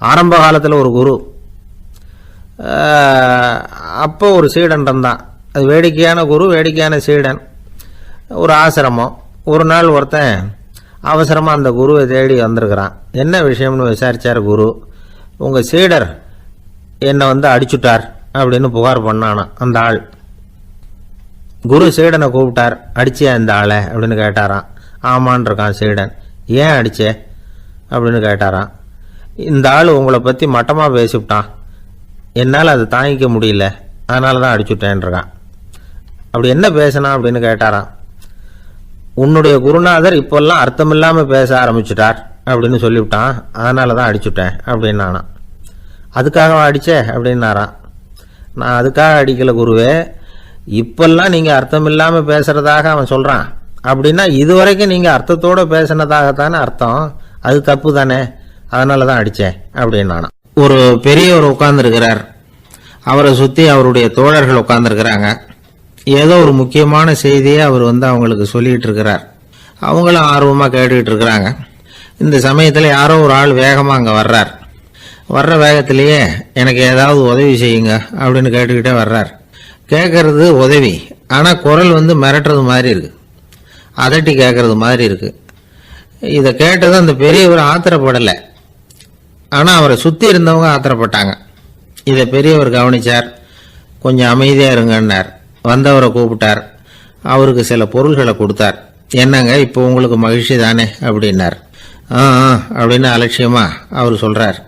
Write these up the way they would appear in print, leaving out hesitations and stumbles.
ஆரம்ப காலத்தில் ஒரு குரு, அப்போ ஒரு சீடன் இருந்தான். அது வேடிக்கையான குரு, வேடிக்கையான சீடன். ஒரு ஆசிரமம். ஒரு நாள் ஒருத்தன் அவசரமாக அந்த குருவை தேடி வந்திருக்கிறான். என்ன விஷயம்னு விசாரித்தார் குரு. உங்கள் சீடர் என்னை அடிச்சுட்டார் அப்படின்னு புகார் பண்ணானா அந்த ஆள். குரு சீடனை கூப்பிட்டார். அடிச்சியா இந்த ஆளை அப்படின்னு கேட்டாரான். ஆமான் இருக்கான் சீடன். ஏன் அடிச்சே அப்படின்னு கேட்டாரான். இந்த ஆள் உங்களை பற்றி மட்டமாக பேசிவிட்டான், என்னால் அதை தாங்கிக்க முடியல, அதனால தான் அடிச்சுட்டேன்ருக்கான். அப்படி என்ன பேசினா அப்படின்னு கேட்டாரான். உன்னுடைய குருநாதர் இப்போல்லாம் அர்த்தமில்லாமல் பேச ஆரம்பிச்சுட்டார் அப்படின்னு சொல்லிவிட்டான், அதனால தான் அடிச்சுட்டேன் அப்படின்னு நானா. அதுக்காக அடித்தே அப்படின்னாரான். நான் அதுக்காக அடிக்கலை குருவே, இப்பெல்லாம் நீங்கள் அர்த்தமில்லாமல் பேசுகிறதாக அவன் சொல்கிறான், அப்படின்னா இதுவரைக்கும் நீங்கள் அர்த்தத்தோடு பேசினதாகத்தானே அர்த்தம், அது தப்பு தானே, அதனால தான் அடித்தேன் அப்படின்னு நானா. ஒரு பெரியவர் உட்கார்ந்துருக்கிறார். அவரை சுற்றி அவருடைய தோழர்கள் உட்கார்ந்துருக்கிறாங்க. ஏதோ ஒரு முக்கியமான செய்தியை அவர் அவங்களுக்கு சொல்லிகிட்டு இருக்கிறார். அவங்களும் ஆர்வமாக கேட்டுக்கிட்டு இருக்கிறாங்க. இந்த சமயத்தில் யாரோ ஒரு ஆள் வேகமாக அங்கே வர்றார். வர்ற வேகத்திலேயே எனக்கு ஏதாவது உதவி செய்யுங்க அப்படின்னு கேட்டுக்கிட்டே வர்றார். கேட்கறது உதவி, ஆனால் குரல் மிரட்டுறது மாதிரி இருக்குது, அதட்டி கேட்கறது மாதிரி இருக்குது. இதை கேட்டது அந்த பெரியவர் ஆத்திரப்படலை, ஆனால் அவரை சுற்றி இருந்தவங்க ஆத்திரப்பட்டாங்க. இதை பெரியவர் கவனித்தார். கொஞ்சம் அமைதியாக இருங்கன்னார். வந்தவரை கூப்பிட்டார். அவருக்கு சில பொருள்களை கொடுத்தார். என்னங்க இப்போ உங்களுக்கு மகிழ்ச்சி தானே அப்படின்னார். அப்படின்னு அலட்சியமாக அவர் சொல்கிறார்.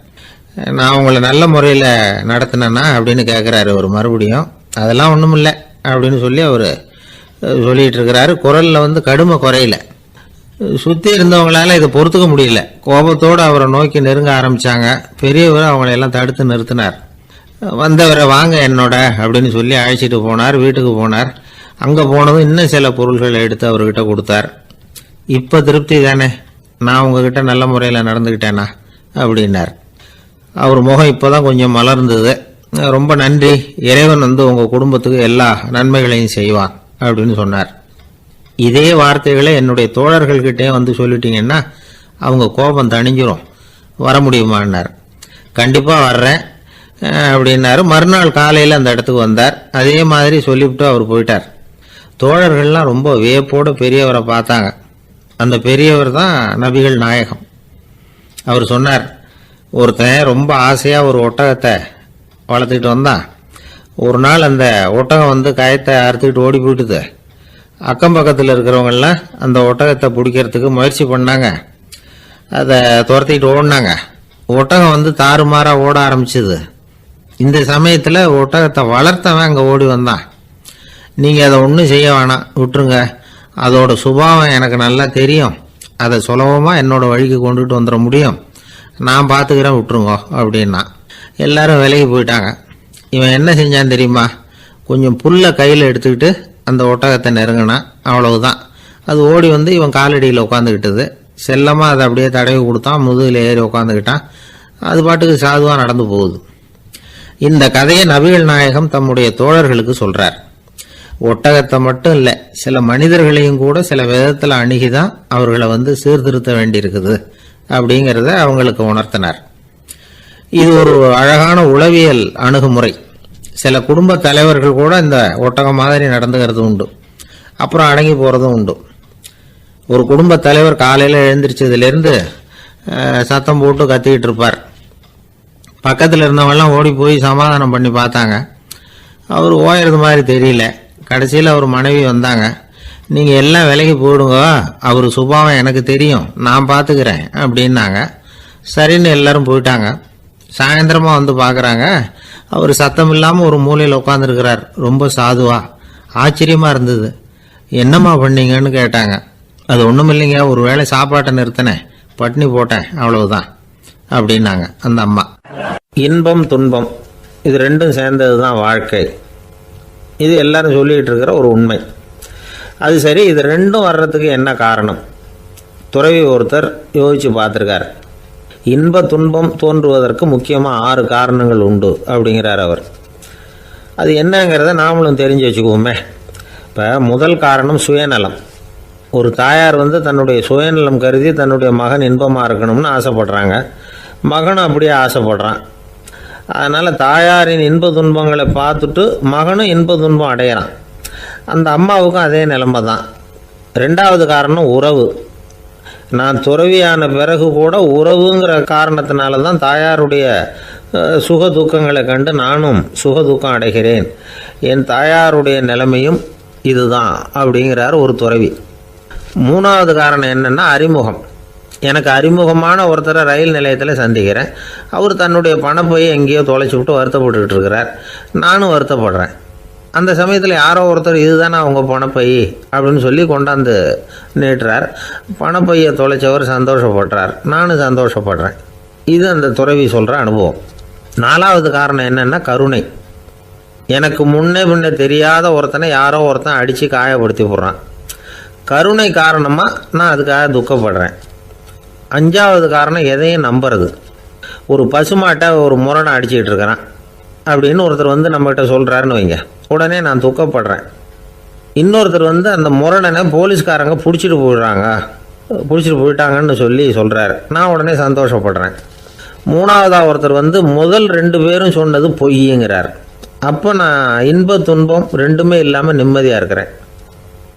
நான் உங்களை நல்ல முறையில் நடத்தினேன்னா அப்படின்னு கேட்குறாரு அவர் மறுபடியும். அதெல்லாம் ஒன்றும் இல்லை அப்படின்னு சொல்லி அவர் சொல்லிகிட்டு இருக்கிறாரு. குரலில் கடுமை குறையில. சுற்றி இருந்தவங்களால இதை பொறுத்துக்க முடியல. கோபத்தோடு அவரை நோக்கி நெருங்க ஆரம்பித்தாங்க. பெரியவர் அவங்களையெல்லாம் தடுத்து நிறுத்தினார். வந்தவரை வாங்க என்னோட அப்படின்னு சொல்லி அழைச்சிட்டு போனார். வீட்டுக்கு போனார். அங்கே போனதும் இன்னும் சில பொருள்களை எடுத்து அவர்கிட்ட கொடுத்தார். இப்போ திருப்தி தானே, நான் உங்ககிட்ட நல்ல முறையில் நடந்துக்கிட்டேனா அப்படின்னார். அவர் முகம் இப்போ தான் கொஞ்சம் மலர்ந்தது. ரொம்ப நன்றி, இறைவன் உங்கள் குடும்பத்துக்கு எல்லா நன்மைகளையும் செய்வான் அப்படின்னு சொன்னார். இதே வார்த்தைகளை என்னுடைய தோழர்கள்கிட்டே சொல்லிட்டீங்கன்னா அவங்க கோபம் தணிஞ்சிரும், வர முடியுமான்னார். கண்டிப்பாக வர்றேன் அப்படின்னாரு. மறுநாள் காலையில் அந்த இடத்துக்கு வந்தார். அதே மாதிரி சொல்லிவிட்டு அவர் போயிட்டார். தோழர்கள்லாம் ரொம்ப வியப்போடு பெரியவரை பார்த்தாங்க. அந்த பெரியவர் தான் நபிகள் நாயகம். அவர் சொன்னார், ஒருத்தன் ரொம்ப ஆசையாக ஒரு ஒட்டகத்தை வளர்த்துக்கிட்டு வந்தான். ஒரு நாள் அந்த ஒட்டகம் கயத்தை அறுத்துக்கிட்டு ஓடி போயிட்டுது. அக்கம் பக்கத்தில் இருக்கிறவங்கெல்லாம் அந்த ஒட்டகத்தை பிடிக்கிறதுக்கு முயற்சி பண்ணாங்க. அதை துரத்திக்கிட்டு ஓடினாங்க. ஒட்டகம் தாறுமாறாக ஓட ஆரம்பிச்சுது. இந்த சமயத்தில் ஒட்டகத்தை வளர்த்தவன் அங்கே ஓடி வந்தான். நீங்கள் அதை ஒன்றும் செய்ய வேணாம், விட்டுருங்க, அதோட சுபாவம் எனக்கு நல்லா தெரியும், அதை சுலபமாக என்னோட வழிக்கு கொண்டுட்டு வந்துட முடியும், நான் பார்த்துக்கிறேன், விட்டுருங்கோ அப்படின்னா. எல்லாரும் விலகி போயிட்டாங்க. இவன் என்ன செஞ்சான் தெரியுமா? கொஞ்சம் புல்லை கையில் எடுத்துக்கிட்டு அந்த ஒட்டகத்தை நெருங்கினான். அவ்வளவுதான். அது ஓடி இவன் காலடியில் உட்காந்துக்கிட்டது. செல்லமாக அதை அப்படியே தடவி கொடுத்தான். முதுகில் ஏறி உட்காந்துக்கிட்டான். அது பாட்டுக்கு சாதுவாக நடந்து போகுது. இந்த கதையை நபிகள் நாயகம் தம்முடைய தோழர்களுக்கு சொல்றார். ஒட்டகத்தை மட்டும் இல்லை, சில மனிதர்களையும் கூட சில விதத்தில் அணுகிதான் அவர்களை சீர்திருத்த வேண்டியிருக்குது அப்படிங்கிறத அவங்களுக்கு உணர்த்தினார். இது ஒரு அழகான உளவியல் அணுகுமுறை. சில குடும்ப தலைவர்கள் கூட இந்த ஒட்டகம் மாதிரி நடந்துகிறது உண்டு, அப்புறம் அடங்கி போகிறதும் உண்டு. ஒரு குடும்ப தலைவர் காலையில் எழுந்திரிச்சதுலேருந்து சத்தம் போட்டு கத்திக்கிட்டு இருப்பார். பக்கத்தில் இருந்தவங்கெல்லாம் ஓடி போய் சமாதானம் பண்ணி பார்த்தாங்க. அவர் ஓயறது மாதிரி தெரியல. கடைசியில் அவர் மனைவி வந்தாங்க. நீங்கள் எல்லாம் விலைக்கு போயிடுங்க, அவர் சுபாவம் எனக்கு தெரியும், நான் பார்த்துக்கிறேன் அப்படின்னாங்க. சரின்னு எல்லாரும் போயிட்டாங்க. சாயந்தரமாக பார்க்குறாங்க, அவர் சத்தம் இல்லாமல் ஒரு மூலையில் உட்காந்துருக்கிறார். ரொம்ப சாதுவா. ஆச்சரியமாக இருந்தது. என்னம்மா பண்ணீங்கன்னு கேட்டாங்க. அது ஒன்றும் இல்லைங்க, ஒரு வேளை சாப்பாட்டை நிறுத்தினேன், பட்னி போட்டேன், அவ்வளவுதான் அப்படின்னாங்க அந்த அம்மா. இன்பம் துன்பம் இது ரெண்டும் சேர்ந்தது தான் வாழ்க்கை. இது எல்லாரும் சொல்லிகிட்டு இருக்கிற ஒரு உண்மை. அது சரி, இது ரெண்டும் வர்றதுக்கு என்ன காரணம்? துறவி ஒருத்தர் யோசித்து பார்த்துருக்கார். இன்ப துன்பம் தோன்றுவதற்கு முக்கியமாக 6 காரணங்கள் உண்டு அப்படிங்கிறார் அவர். அது என்னங்கிறத நாமளும் தெரிஞ்சு வச்சுக்குவோமே. இப்போ முதல் காரணம் சுயநலம். ஒரு தாயார் தன்னுடைய சுயநலம் கருதி தன்னுடைய மகன் இன்பமாக இருக்கணும்னு ஆசைப்படுறாங்க. மகனும் அப்படியே ஆசைப்படுறான். அதனால் தாயாரின் இன்ப துன்பங்களை பார்த்துட்டு மகனும் இன்ப துன்பம் அடையிறான். அந்த அம்மாவுக்கும் அதே நிலைமை தான். ரெண்டாவது காரணம் உறவு. நான் துறவியான பிறகு கூட உறவுங்கிற காரணத்தினால தான் தாயாருடைய சுக துக்கங்களை கண்டு நானும் சுக துக்கம் அடைகிறேன். என் தாயாருடைய நிலைமையும் இதுதான் அப்படிங்கிறார் ஒரு துறவி. மூணாவது காரணம் என்னென்னா அறிமுகம். எனக்கு அறிமுகமான ஒருத்தரை ரயில் நிலையத்தில் சந்திக்கிறேன். அவர் தன்னுடைய பணப்பையை எங்கேயோ தொலைச்சி விட்டு வருத்தப்பட்டுக்கிட்டு இருக்கிறார். நானும் வருத்தப்படுறேன். அந்த சமயத்தில் யாரோ ஒருத்தர் இதுதானே அவங்க பணப்பை அப்படின்னு சொல்லி கொண்டாந்து நீட்டுறார். பணப்பையை தொலைச்சவர் சந்தோஷப்படுறார், நானும் சந்தோஷப்படுறேன். இது அந்த துறவி சொல்கிற அனுபவம். நாலாவது காரணம் என்னென்னா கருணை. எனக்கு முன்னே தெரியாத ஒருத்தனை யாரோ ஒருத்தன் அடித்து காயப்படுத்தி போடுறான். கருணை காரணமாக நான் அதுக்காக துக்கப்படுறேன். அஞ்சாவது காரணம் எதையும் நம்புறது. ஒரு பசுமாட்டை ஒரு முரணை அடிச்சுக்கிட்டு இருக்கிறான் அப்படின்னு ஒருத்தர் நம்மகிட்ட சொல்கிறாருன்னு வைங்க, உடனே நான் துக்கப்படுறேன். இன்னொருத்தர் அந்த முரணனை போலீஸ்காரங்க பிடிச்சிட்டு போயிட்டாங்கன்னு சொல்கிறாரு, நான் உடனே சந்தோஷப்படுறேன். மூணாவதாக ஒருத்தர் முதல் 2 பேரும் சொன்னது பொய்யுங்கிறார். அப்போ நான் இன்ப துன்பம் ரெண்டுமே இல்லாமல் நிம்மதியாக இருக்கிறேன்.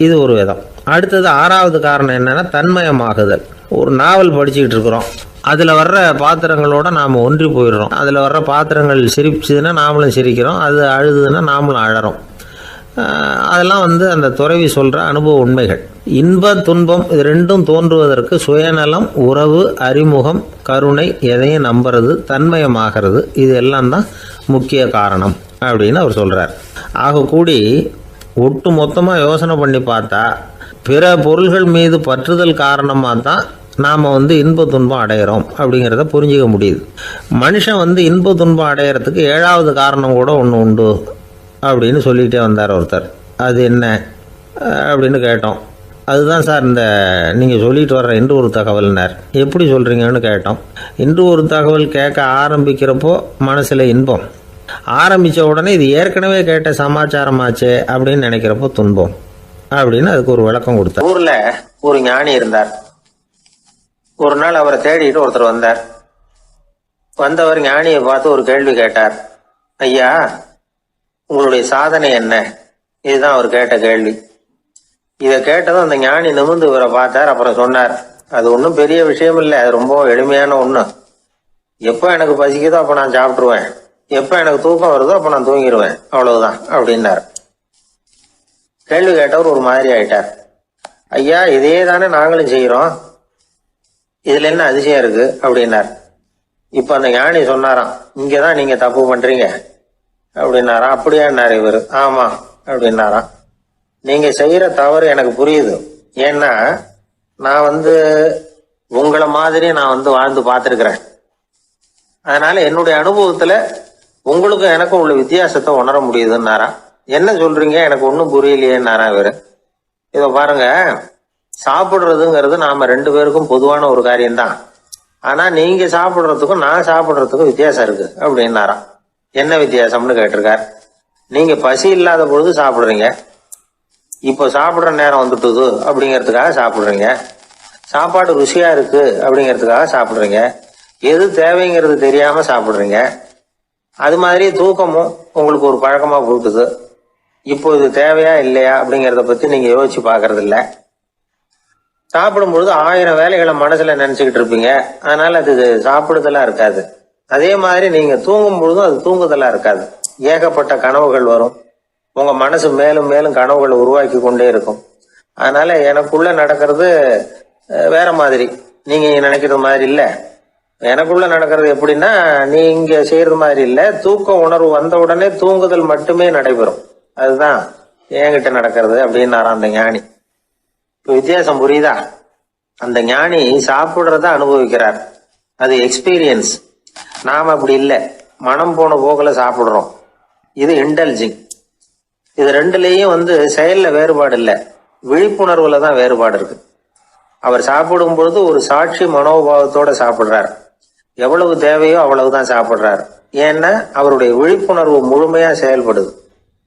இது ஒரு விதம். அடுத்தது 6வது காரணம் என்னென்னா தன்மயமாகுதல். ஒரு நாவல் படிச்சுக்கிட்டு இருக்கிறோம், அதில் வர்ற பாத்திரங்களோட நாம் ஒன்றி போயிடுறோம். அதில் வர்ற பாத்திரங்கள் சிரிச்சுதுன்னா நாமளும் சிரிக்கிறோம், அது அழுதுன்னா நாமளும் அழறோம். அதெல்லாம் அந்த துறவி சொல்கிற அனுபவ உண்மைகள். இன்ப துன்பம் இது ரெண்டும் தோன்றுவதற்கு சுயநலம், உறவு, அறிமுகம், கருணை, எதையும் நம்புறது, தன்மயமாகிறது, இது எல்லாம் தான் முக்கிய காரணம் அப்படின்னு அவர் சொல்கிறார். ஆகக்கூடி ஒட்டு மொத்தமாக யோசனை பண்ணி பார்த்தா பிற பொருள்கள் மீது பற்றுதல் காரணமாக தான் நாம் இன்ப துன்பம் அடைகிறோம் அப்படிங்கிறத புரிஞ்சிக்க முடியுது. மனுஷன் இன்ப துன்பம் அடைகிறதுக்கு 7வது காரணம் கூட ஒன்று உண்டு அப்படின்னு சொல்லிகிட்டே வந்தார் ஒருத்தர். அது என்ன அப்படின்னு கேட்டோம். அதுதான் சார் நீங்கள் சொல்லிட்டு வர்ற இன்று ஒரு தகவல்னார். எப்படி சொல்கிறீங்கன்னு கேட்டோம். இன்று ஒரு தகவல் கேட்க ஆரம்பிக்கிறப்போ மனசில் இன்பம், ஆரம்பித்த உடனே இது ஏற்கனவே கேட்ட சமாச்சாரமாச்சே அப்படின்னு நினைக்கிறப்போ துன்பம் அப்படின்னு அதுக்கு ஒரு விளக்கம் கொடுத்தார். ஊரில் ஒரு ஞானி இருந்தார். ஒரு நாள் அவரை தேடிட்டு ஒருத்தர் வந்தார். வந்தவர் ஞானியை பார்த்து ஒரு கேள்வி கேட்டார். ஐயா, உங்களுடைய சாதனை என்ன? இதுதான் அவர் கேட்ட கேள்வி. இதை கேட்டதும் அந்த ஞானி நிமிர்ந்து இவரை பார்த்தார். அப்புறம் சொன்னார், அது ஒன்றும் பெரிய விஷயம் இல்லை, அது ரொம்ப எளிமையான ஒன்று. எப்போ எனக்கு பசிக்குதோ அப்போ நான் சாப்பிட்ருவேன், எப்போ எனக்கு தூக்கம் வருதோ அப்போ நான் தூங்கிடுவேன், அவ்வளவுதான் அப்படின்னார். கேள்வி கேட்டவர் ஒரு மாதிரி ஆயிட்டார். ஐயா, இதே தானே நாங்களும் செய்கிறோம், இதுல என்ன அதிசயம் இருக்கு அப்படின்னார். இப்ப அந்த ஞானி சொன்னாராம், இங்கதான் நீங்க தப்பு பண்றீங்க அப்படின்னாராம். அப்படியான்னாரு இவர். ஆமா அப்படின்னாராம். நீங்க செய்யற தவறு எனக்கு புரியுது. ஏன்னா நான் உங்களை மாதிரி நான் வாழ்ந்து பார்த்துருக்கிறேன். அதனால என்னுடைய அனுபவத்துல உங்களுக்கும் எனக்கும் உள்ள வித்தியாசத்தை உணர முடியுதுன்னாரா. என்ன சொல்றீங்க, எனக்கு ஒன்றும் புரியலையேன்னாரா இவரு. இதை பாருங்க, சாப்பிடுறதுங்கிறது நாம 2 பேருக்கும் பொதுவான ஒரு காரியம்தான். ஆனா நீங்க சாப்பிடுறதுக்கும் நான் சாப்பிடுறதுக்கும் வித்தியாசம் இருக்கு அப்படின்னாராம். என்ன வித்தியாசம்னு கேட்டிருக்கார். நீங்க பசி இல்லாத பொழுது சாப்பிடுறீங்க, இப்போ சாப்பிடுற நேரம் வந்துட்டுது அப்படிங்கிறதுக்காக சாப்பிடுறீங்க. சாப்பாடு ருசியா இருக்கு அப்படிங்கிறதுக்காக சாப்பிடுறீங்க. எது தேவைங்கிறது தெரியாம சாப்பிடுறீங்க. அது மாதிரி தூக்கமும் உங்களுக்கு ஒரு பழக்கமா போட்டுது. இப்போ இது தேவையா இல்லையா அப்படிங்கிறத பத்தி நீங்க யோசிச்சு பாக்குறது இல்ல. சாப்பிடும் பொழுது 1000 வேலைகளை மனசுல நினைச்சுக்கிட்டு இருப்பீங்க. அதனால அது சாப்பிடுதலா இருக்காது. அதே மாதிரி நீங்க தூங்கும் பொழுதும் அது தூங்குதலா இருக்காது. ஏகப்பட்ட கனவுகள் வரும். உங்க மனசு மேலும் மேலும் கனவுகளை உருவாக்கி கொண்டே இருக்கும். அதனால எனக்குள்ள நடக்கிறது வேற மாதிரி, நீங்க நினைக்கிற மாதிரி இல்ல. எனக்குள்ள நடக்கிறது எப்படின்னா, நீங்க செய்யறது மாதிரி இல்ல. தூக்க உணர்வு வந்த உடனே தூங்குதல் மட்டுமே நடைபெறும். அதுதான் என்கிட்ட நடக்கிறது அப்படின்னாராம் அந்த ஞானி. வித்தியாசம் புரியுதா? அந்த ஞானி சாப்பிடுறத அனுபவிக்கிறார், அது எக்ஸ்பீரியன்ஸ். நாம அப்படி இல்லை, மனம் போன போக்குல சாப்பிடுறோம். இது இன்டெலிஜிங். இது ரெண்டுலேயும் செயல்ல வேறுபாடு இல்லை, விழிப்புணர்வுல தான் வேறுபாடு இருக்கு. அவர் சாப்பிடும் பொழுது ஒரு சாட்சி மனோபாவத்தோட சாப்பிடுறார். எவ்வளவு தேவையோ அவ்வளவுதான் சாப்பிடுறார். ஏன்னா அவருடைய விழிப்புணர்வு முழுமையா செயல்படுது.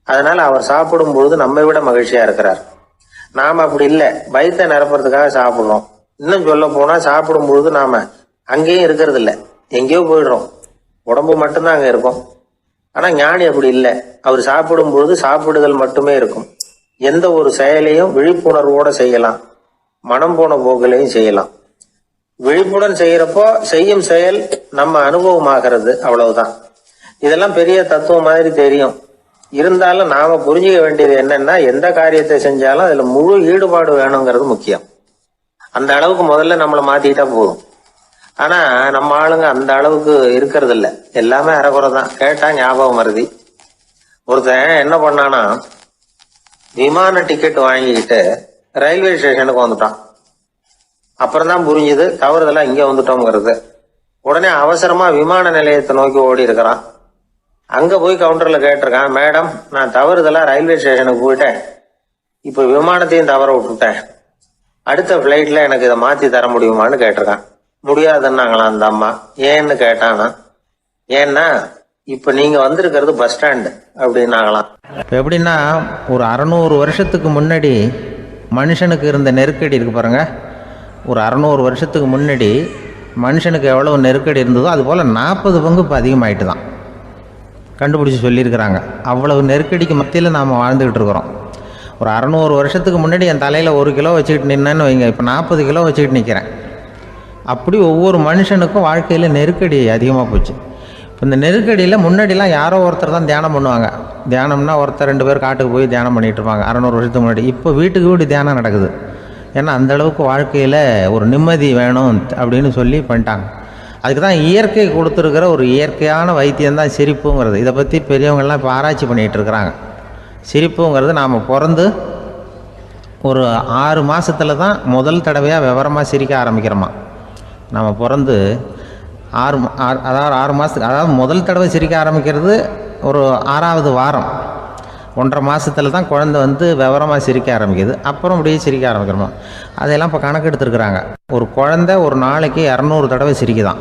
அதனால அவர் சாப்பிடும் பொழுது நம்மை விட மகிழ்ச்சியா இருக்கிறார். நாம அப்படி இல்லை, வயிற்றை நிரப்புறதுக்காக சாப்பிடுறோம். இன்னும் சொல்ல போனா சாப்பிடும் பொழுது நாம அங்கேயும் இருக்கிறது இல்லை, எங்கேயோ போயிடுறோம், உடம்பு மட்டும்தான் அங்கே இருக்கும். ஆனால் ஞானி அப்படி இல்லை. அவர் சாப்பிடும் பொழுது சாப்பிடுதல் மட்டுமே இருக்கும். எந்த ஒரு செயலையும் விழிப்புணர்வோட செய்யலாம், மனம் போன போக்கிலையும் செய்யலாம். விழிப்புடன் செய்யறப்போ செய்யும் செயல் நம்ம அனுபவமாகிறது, அவ்வளவுதான். இதெல்லாம் பெரிய தத்துவம் மாதிரி தெரியும். இருந்தாலும் நாம புரிஞ்சுக்க வேண்டியது என்னன்னா, எந்த காரியத்தை செஞ்சாலும் அதுல முழு ஈடுபாடு வேணுங்கிறது முக்கியம். அந்த அளவுக்கு முதல்ல நம்மளை மாத்திக்கிட்டா போதும். ஆனா நம்ம ஆளுங்க அந்த அளவுக்கு இருக்கிறது இல்ல, எல்லாமே அரைக்குறை தான். கேட்டா ஞாபகம் மருதி. ஒருத்தன் என்ன பண்ணானா, விமான டிக்கெட் வாங்கிக்கிட்டு ரயில்வே ஸ்டேஷனுக்கு வந்துட்டான். அப்புறம் தான் புரிஞ்சுது தவறுதலா இங்க வந்துட்டோங்கிறது. உடனே அவசரமா விமான நிலையத்தை நோக்கி ஓடி இருக்கிறான். அங்க போய் கவுண்டர்ல கேட்டிருக்கான், மேடம் நான் தவறுதலா ரயில்வே ஸ்டேஷனுக்கு போயிட்டேன், இப்ப விமானத்தையும் தவற விட்டுட்டேன், அடுத்த பிளைட்ல எனக்கு இதை மாத்தி தர முடியுமான்னு கேட்டிருக்கான். முடியாதுன்னாங்களாம் அந்த அம்மா. ஏன்னு கேட்டானா, ஏன்னா இப்ப நீங்க வந்திருக்கிறது பஸ் ஸ்டாண்டு அப்படின்னாங்களாம். இப்போ எப்படின்னா, ஒரு 600 வருஷத்துக்கு முன்னாடி மனுஷனுக்கு இருந்த நெருக்கடி இருக்கு பாருங்க. ஒரு 600 வருஷத்துக்கு முன்னாடி மனுஷனுக்கு எவ்வளவு நெருக்கடி இருந்ததோ அது போல் 40 பங்கு இப்போ அதிகமாயிட்டு தான் கண்டுபிடிச்சி சொல்லியிருக்கிறாங்க. அவ்வளவு நெருக்கடிக்கு மத்தியில் நாம் வாழ்ந்துக்கிட்டு இருக்கிறோம். ஒரு 600 வருஷத்துக்கு முன்னாடி என் தலையில் 1 கிலோ வச்சுக்கிட்டு நின்னேன்னு வைங்க, இப்போ 40 கிலோ வச்சுக்கிட்டு நிற்கிறேன். அப்படி ஒவ்வொரு மனுஷனுக்கும் வாழ்க்கையில் நெருக்கடி அதிகமாக போச்சு. இப்போ இந்த நெருக்கடியில் முன்னாடிலாம் யாரோ ஒருத்தர் தான் தியானம் பண்ணுவாங்க. தியானம்னா ஒருத்தர் 2 பேர் காட்டுக்கு போய் தியானம் பண்ணிகிட்டு இருப்பாங்க 600 வருஷத்துக்கு முன்னாடி. இப்போ வீட்டுக்கு வீடு தியானம் நடக்குது. ஏன்னா அந்தளவுக்கு வாழ்க்கையில் ஒரு நிம்மதி வேணும் அப்படின்னு சொல்லி பண்ணிட்டாங்க. அதுக்கு தான் இயற்கை கொடுத்துருக்கிற ஒரு இயற்கையான வைத்தியம்தான் சிரிப்புங்கிறது. இதை பற்றி பெரியவங்கள்லாம் இப்போ ஆராய்ச்சி பண்ணிகிட்டு இருக்கிறாங்க. சிரிப்புங்கிறது நாம் பிறந்து ஒரு 6 மாதத்தில் தான் முதல் தடவையாக விவரமாக சிரிக்க ஆரம்பிக்கிறோமா. நம்ம பிறந்து 6 மாதத்துக்கு, அதாவது முதல் தடவை சிரிக்க ஆரம்பிக்கிறது ஒரு 6ஆவது வாரம், 1.5 மாதத்தில் தான் குழந்தை வந்து விவரமாக சிரிக்க ஆரம்பிக்குது. அப்புறம் அப்படியே சிரிக்க ஆரம்பிக்கிறோமா. அதையெல்லாம் இப்போ கணக்கு எடுத்துருக்குறாங்க. ஒரு குழந்தை ஒரு நாளைக்கு 200 தடவை சிரிக்குதான்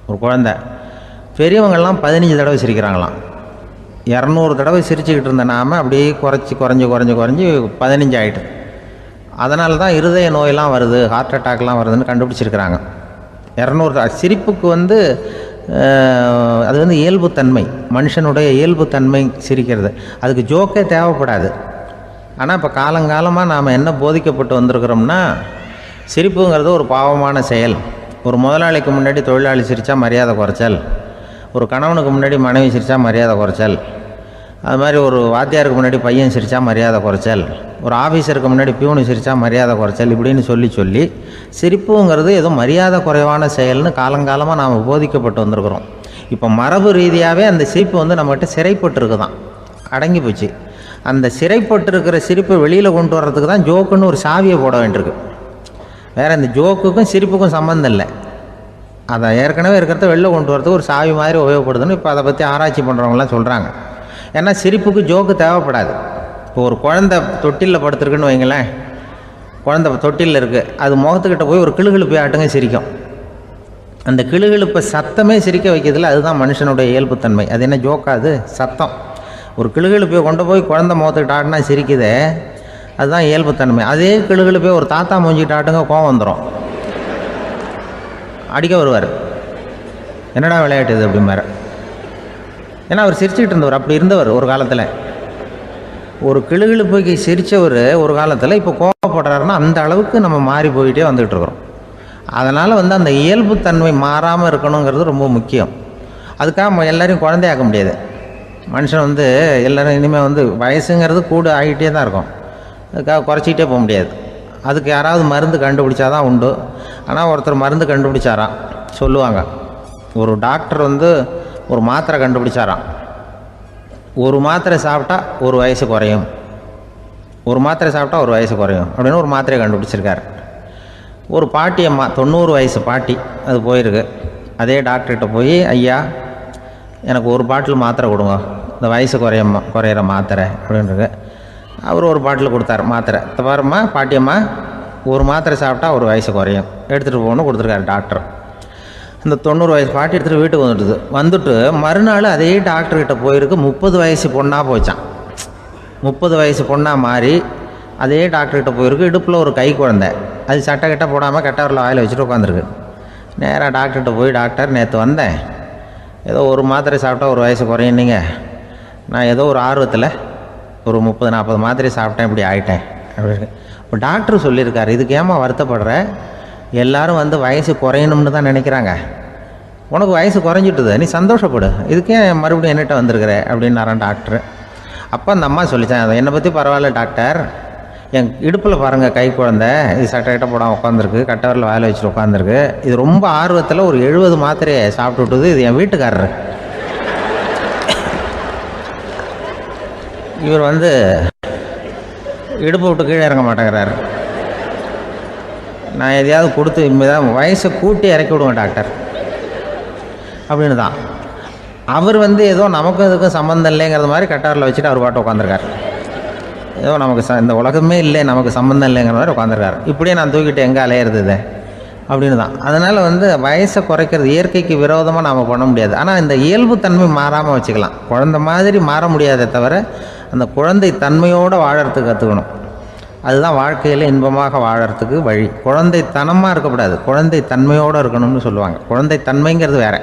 ஒரு குழந்தை. பெரியவங்கள்லாம் 15 தடவை சிரிக்கிறாங்களாம். 200 தடவை சிரிச்சுக்கிட்டு இருந்த நாம் அப்படியே குறைஞ்சி 15 ஆகிட்டு. அதனால தான் இருதய நோயெல்லாம் வருது, ஹார்ட் அட்டாக்லாம் வருதுன்னு கண்டுபிடிச்சிருக்கிறாங்க. 200 சிரிப்புக்கு வந்து அது வந்து இயல்புத்தன்மை, மனுஷனுடைய இயல்புத்தன்மை சிரிக்கிறது. அதுக்கு ஜோக்கே தேவைப்படாது. ஆனால் இப்போ காலங்காலமாக நாம் என்ன போதிக்கப்பட்டு வந்திருக்கிறோம்னா, சிரிப்புங்கிறது ஒரு பாவமான செயல். ஒரு முதலாளிக்கு முன்னாடி தொழிலாளி சிரித்தா மரியாதை குறைச்சல், ஒரு கணவனுக்கு முன்னாடி மனைவி சிரித்தா மரியாதை குறைச்சல், அது மாதிரி ஒரு வாத்தியாருக்கு முன்னாடி பையன் சிரித்தா மரியாதை குறைச்சல், ஒரு ஆஃபீஸருக்கு முன்னாடி பியூனு சிரித்தா மரியாதை குறைச்சல், இப்படின்னு சொல்லி சிரிப்புங்கிறது ஏதோ மரியாதை குறைவான செயல்னு காலங்காலமாக நாம் போதிக்கப்பட்டு வந்திருக்கிறோம். இப்போ மரபு ரீதியாகவே அந்த சிரிப்பு வந்து நம்மகிட்ட சிறைப்பட்டு தான், அடங்கி போச்சு. அந்த சிறைப்பட்டு இருக்கிற சிரிப்பை வெளியில் கொண்டு வர்றதுக்கு தான் ஜோக்குன்னு ஒரு சாவியை போட வேண்டியிருக்கு. வேறு இந்த ஜோக்குக்கும் சிரிப்புக்கும் சம்மந்தம் இல்லை. அதை ஏற்கனவே இருக்கிறத வெளில கொண்டு வரதுக்கு ஒரு சாவி மாதிரி உபயோகப்படுதுன்னு இப்போ அதை பற்றி ஆராய்ச்சி பண்ணுறவங்களாம் சொல்கிறாங்க. ஏன்னா சிரிப்புக்கு ஜோக்கு தேவைப்படாது. இப்போ ஒரு குழந்தை தொட்டிலில் படுத்துருக்குன்னு வைங்களேன், குழந்தை தொட்டிலில் இருக்குது, அது முகத்துக்கிட்ட போய் ஒரு கிளுகிழுப்பை ஆட்டுங்க சிரிக்கும். அந்த கிளுகிழுப்பை சத்தமே சிரிக்க வைக்கிறதுல அதுதான் மனுஷனுடைய இயல்புத்தன்மை. அது என்ன ஜோக்காது? சத்தம். ஒரு கிளுகிழுப்பையை கொண்டு போய் குழந்தை முகத்துக்கிட்ட ஆட்டினா சிரிக்குதே, அதுதான் இயல்புத்தன்மை. அதே கிளுகிழுப்பையை ஒரு தாத்தா மூஞ்சிக்கிட்ட ஆட்டுங்க, கோவம் வந்துடும், அடிக்க வருவார். என்னடா விளையாட்டு இது அப்படிம்பாரு. ஏன்னா அவர் சிரிச்சுக்கிட்டு இருந்தவர், அப்படி இருந்தவர் ஒரு காலத்தில். ஒரு கிளுகிழுப்பைக்கு சிரித்தவர் ஒரு காலத்தில் இப்போ கோவப்படுறாருன்னா அந்த அளவுக்கு நம்ம மாறி போயிட்டே வந்துகிட்டு இருக்கிறோம். அதனால் வந்து அந்த இயல்புத்தன்மை மாறாமல் இருக்கணுங்கிறது ரொம்ப முக்கியம். அதுக்காக எல்லோரையும் குழந்தையாக்க முடியாது. மனுஷன் வந்து எல்லோரும் இனிமேல் வந்து வயசுங்கிறது கூட ஆகிட்டே தான் இருக்கும். அதுக்காக குறைச்சிக்கிட்டே போக முடியாது. அதுக்கு யாராவது மருந்து கண்டுபிடிச்சாதான் உண்டு. ஆனால் ஒருத்தர் மருந்து கண்டுபிடிச்சாராம், சொல்லுவாங்க. ஒரு டாக்டர் வந்து ஒரு மாத்திரை கண்டுபிடிச்சாராம். ஒரு மாத்திரை சாப்பிட்டா ஒரு வயசு குறையும், ஒரு மாத்திரை சாப்பிட்டா ஒரு வயசு குறையும் அப்படின்னு ஒரு மாத்திரையை கண்டுபிடிச்சிருக்காரு. ஒரு பாட்டி அம்மா, 90 வயசு பாட்டி, அது போயிருக்கு. அதே டாக்டர்கிட்ட போய், ஐயா எனக்கு ஒரு பாட்டில் மாத்திரை கொடுங்க, இந்த வயசு குறையிற மாத்திரை அப்படின்றது. அவர் ஒரு பாட்டில் கொடுத்தாரு மாத்திரை. பாரும்மா பாட்டியம்மா, ஒரு மாத்திரை சாப்பிட்டா ஒரு வயசு குறையும், எடுத்துகிட்டு போகணும்னு கொடுத்துருக்காரு டாக்டர். அந்த 90 வயசு பாட்டி எடுத்துகிட்டு வீட்டுக்கு வந்துட்டு மறுநாள் அதே டாக்டர்கிட்ட போயிருக்கு. 30 வயசு பொண்ணாக போச்சான். 30 வயசு பொண்ணாக மாறி அதே டாக்டர்கிட்ட போயிருக்கு. இடுப்பில் ஒரு கை குழந்தை, அது சட்டை கிட்ட போடாமல் கெட்டவரில் வாயில் வச்சுட்டு உட்காந்துருக்கு. நேராக டாக்டர்கிட்ட போய், டாக்டர் நேற்று வந்தேன், ஏதோ ஒரு மாத்திரை சாப்பிட்டா ஒரு வயசு குறையினீங்க, நான் ஏதோ ஒரு ஆர்வத்தில் ஒரு 30-40 மாத்திரை சாப்பிட்டேன், இப்படி ஆகிட்டேன் அப்படின்னு. இப்போ டாக்டர் சொல்லியிருக்காரு, இதுக்கு ஏமா வருத்தப்படுற, எல்லோரும் வந்து வயசு குறையணும்னு தான் நினைக்கிறாங்க, உனக்கு வயசு குறைஞ்சிட்டுது, நீ சந்தோஷப்படு, இதுக்கே மறுபடியும் என்னட்ட வந்திருக்கிற அப்படின்னாரான் டாக்டர். அப்போ அந்த அம்மா சொல்லித்தேன், அதை என்னை பற்றி பரவாயில்ல டாக்டர், என் இடுப்பில் பாருங்கள் கை குழந்தை, இது சட்டை போடாமல் உட்காந்துருக்கு, கட்டவரில் வாயில் வச்சுட்டு உட்காந்துருக்கு, இது ரொம்ப ஆர்வத்தில் ஒரு 70 மாத்திரையை சாப்பிட்டு விட்டுது, இது என் வீட்டுக்காரரு. இவர் வந்து இடுப்பு விட்டு கீழே இறங்க மாட்டேங்கிறாரு. நான் எதையாவது கொடுத்து இனிமேதான் வயசை கூட்டி இறக்கி விடுவேன் டாக்டர் அப்படின்னு தான். அவர் வந்து ஏதோ நமக்கும் இதுக்கும் சம்மந்தம் இல்லைங்கிறது மாதிரி கட்டாரில் வச்சுட்டு அவர் பாட்டு உட்காந்துருக்கார். ஏதோ நமக்கு இந்த உலகமே இல்லை, நமக்கு சம்மந்தம் இல்லைங்கிற மாதிரி உட்காந்துருக்காரு. இப்படியே நான் தூக்கிட்டு எங்கே அலையிறது அப்படின்னு தான். அதனால் வந்து வயசை குறைக்கிறது இயற்கைக்கு விரோதமாக நாம் பண்ண முடியாது. ஆனால் இந்த இயல்பு தன்மை மாறாமல் வச்சுக்கலாம். குழந்தை மாதிரி மாற முடியாதே தவிர அந்த குழந்தை தன்மையோடு வாழறதுக்கு கற்றுக்கணும். அதுதான் வாழ்க்கையில் இன்பமாக வாழறதுக்கு வழி. குழந்தைத்தனமாக இருக்கக்கூடாது, குழந்தை தன்மையோடு இருக்கணும்னு சொல்லுவாங்க. குழந்தை தன்மைங்கிறது வேறு,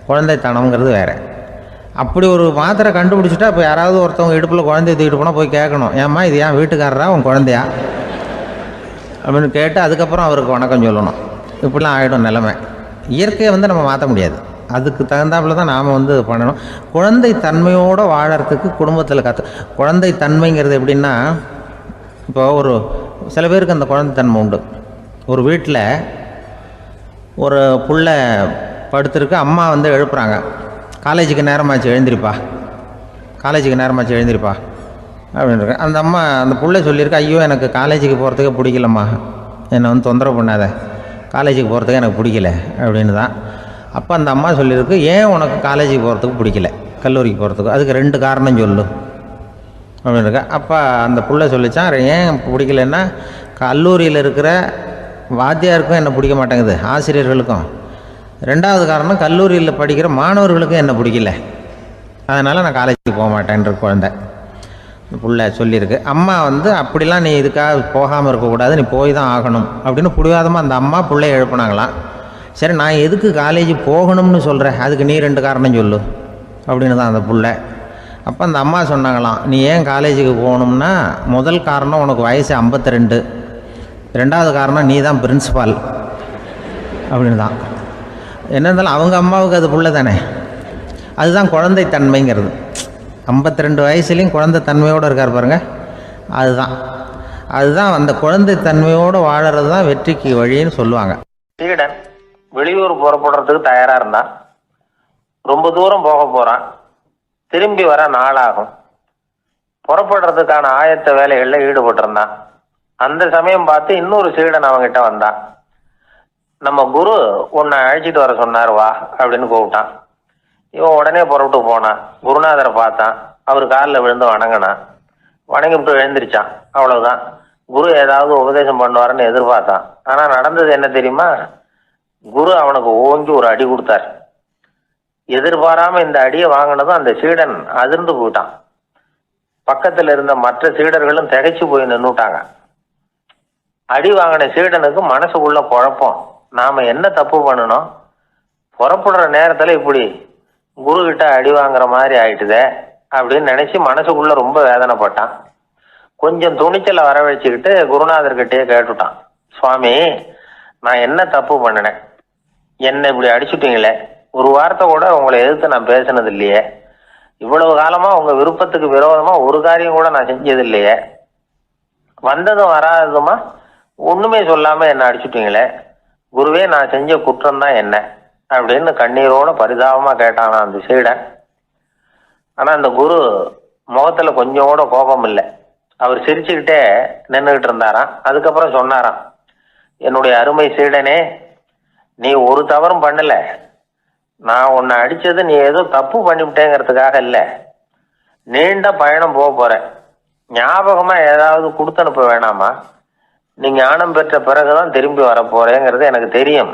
குழந்தைத்தனம்ங்கிறது வேறு. அப்படி ஒரு மாத்திரை கண்டுபிடிச்சிட்டா இப்போ யாராவது ஒருத்தவங்க இடுப்பில் குழந்தைய தூக்கிட்டு போனால் போய் கேட்கணும், ஏம்மா இது ஏன் வீட்டுக்காரரா உன் குழந்தையா அப்படின்னு கேட்டு அதுக்கப்புறம் அவருக்கு வணக்கம் சொல்லணும். இப்படிலாம் ஆகிடும் நிலைமை. இயற்கையை வந்து நம்ம மாற்ற முடியாது, அதுக்கு தகுந்தாப்புல தான் நாம் வந்து பண்ணணும். குழந்தை தன்மையோடு வாழறதுக்கு குடும்பத்தில் குழந்தை தன்மைங்கிறது எப்படின்னா, இப்போ ஒரு சில பேருக்கு அந்த குழந்தைத்தன்மை உண்டு. ஒரு வீட்டில் ஒரு புள்ள படுத்துருக்கு, அம்மா வந்து எழுப்புறாங்க, காலேஜுக்கு நேரமாச்சு எழுந்திரிப்பா, காலேஜுக்கு நேரமாச்சு எழுந்திரிப்பா அப்படின்ட்டு. அந்த அம்மா அந்த புள்ள சொல்லியிருக்கு, ஐயோ எனக்கு காலேஜுக்கு போகிறதுக்கே பிடிக்கலம்மா, என்னை வந்து தொந்தரவு பண்ணாத, காலேஜுக்கு போகிறதுக்கு எனக்கு பிடிக்கல அப்படின்னு தான். அப்போ அந்த அம்மா சொல்லியிருக்கு, ஏன் உனக்கு காலேஜுக்கு போகிறதுக்கு பிடிக்கல, கல்லூரிக்கு போகிறதுக்கு, அதுக்கு 2 காரணம் சொல்லு அப்படின்னு இருக்கா. அப்போ அந்த புள்ள சொல்லிச்சான், ஏன் பிடிக்கலன்னா கல்லூரியில் இருக்கிற வாத்தியாருக்கும் என்னை பிடிக்க மாட்டேங்குது, ஆசிரியர்களுக்கும். 2வது காரணம், கல்லூரியில் படிக்கிற மாணவர்களுக்கும் என்னை பிடிக்கல, அதனால் நான் காலேஜுக்கு போக மாட்டேன்ற குழந்தை புள்ள சொல்லியிருக்கு. அம்மா வந்து அப்படிலாம் நீ இதுக்காக போகாமல் இருக்கக்கூடாது, நீ போய் தான் ஆகணும் அப்படின்னு பிடிவாதமாக அந்த அம்மா பிள்ளைய எழுப்புனாங்களாம். சரி நான் எதுக்கு காலேஜ் போகணும்னு சொல்கிறேன், அதுக்கு நீ 2 காரணம் சொல்லு அப்படின்னு தான் அந்த புள்ள. அப்போ அந்த அம்மா சொன்னாங்களாம், நீ ஏன் காலேஜுக்கு போகணும்னா முதல் காரணம் உனக்கு வயசு 52, 2வது காரணம் நீ தான் பிரின்சிபால் அப்படின்னு தான். என்ன இருந்தாலும் அவங்க அம்மாவுக்கு அது புள்ள தானே, அதுதான் குழந்தை தன்மைங்கிறது. 52 வயசுலேயும் குழந்தை தன்மையோடு இருக்கார் பாருங்கள், அதுதான் அந்த குழந்தை தன்மையோடு வாழறது தான் வெற்றிக்கு வழின்னு சொல்லுவாங்க. சீடன் வெளியூர் புறப்படுறதுக்கு தயாராக இருந்தான். ரொம்ப தூரம் போக போகிறான், திரும்பி வர நாளாகும். புறப்படுறதுக்கான ஆயத்த வேலைகளில் ஈடுபட்டிருந்தான். அந்த சமயம் பார்த்து இன்னொரு சீடன் அவங்ககிட்ட வந்தான். நம்ம குரு உன்னை அழைச்சிட்டு வர சொன்னார் வா அப்படின்னு கூப்பிட்டான். இவன் உடனே புறப்பட்டு போனான். குருநாதரை பார்த்தான், அவர் காலில் விழுந்து வணங்கினான். வணங்கிவிட்டு எழுந்திரிச்சான். அவ்வளவுதான். குரு ஏதாவது உபதேசம் பண்ணுவாருன்னு எதிர்பார்த்தான். ஆனால் நடந்தது என்ன தெரியுமா? குரு அவனுக்கு ஓங்கி ஒரு அடி கொடுத்தார். எதிர்பாராம இந்த அடியை வாங்கினதும் அந்த சீடன் அதிர்ந்து போயிட்டான். பக்கத்தில் இருந்த மற்ற சீடர்களும் திகைச்சு போய் நின்றுட்டாங்க. அடி வாங்கின சீடனுக்கு மனசுக்குள்ள குழப்பம், நாம என்ன தப்பு பண்ணணும், புறப்படுற நேரத்துல இப்படி குரு கிட்ட அடி வாங்குற மாதிரி ஆயிட்டுதே அப்படின்னு நினைச்சு மனசுக்குள்ள ரொம்ப வேதனைப்பட்டான். கொஞ்சம் துணிச்சலை வர வச்சுக்கிட்டு குருநாதர்கிட்டயே கேட்டுட்டான், சுவாமி நான் என்ன தப்பு பண்ணினேன், என்னை இப்படி அடிச்சுட்டீங்களே, ஒரு வார்த்தை கூட உங்களை எதிர்த்து நான் பேசினது இல்லையே, இவ்வளவு காலமா உங்க விருப்பத்துக்கு விரோதமா ஒரு காரியம் கூட நான் செஞ்சது இல்லையே, வந்ததும் வராததுமா ஒண்ணுமே சொல்லாம என்ன அடிச்சுட்டீங்களே, குருவே நான் செஞ்ச குற்றம் தான் என்ன அப்படின்னு கண்ணீரோட பரிதாபமா கேட்டானா அந்த சீடன். ஆனா அந்த குரு முகத்துல கொஞ்சம் கூட கோபம் இல்லை. அவர் சிரிச்சுக்கிட்டே நின்றுகிட்டு இருந்தாராம். அதுக்கப்புறம் சொன்னாராம், என்னுடைய அருமை சீடனே, நீ ஒரு தவறும் பண்ணல, நான் உன்னை அடிச்சது நீ ஏதோ தப்பு பண்ணிவிட்டேங்கிறதுக்காக இல்லை, நீண்ட பயணம் போக போறேன், ஞாபகமா ஏதாவது கொடுத்து அனுப்ப வேணாமா, நீ ஞானம் பெற்ற பிறகுதான் திரும்பி வர போறேங்கிறது எனக்கு தெரியும்,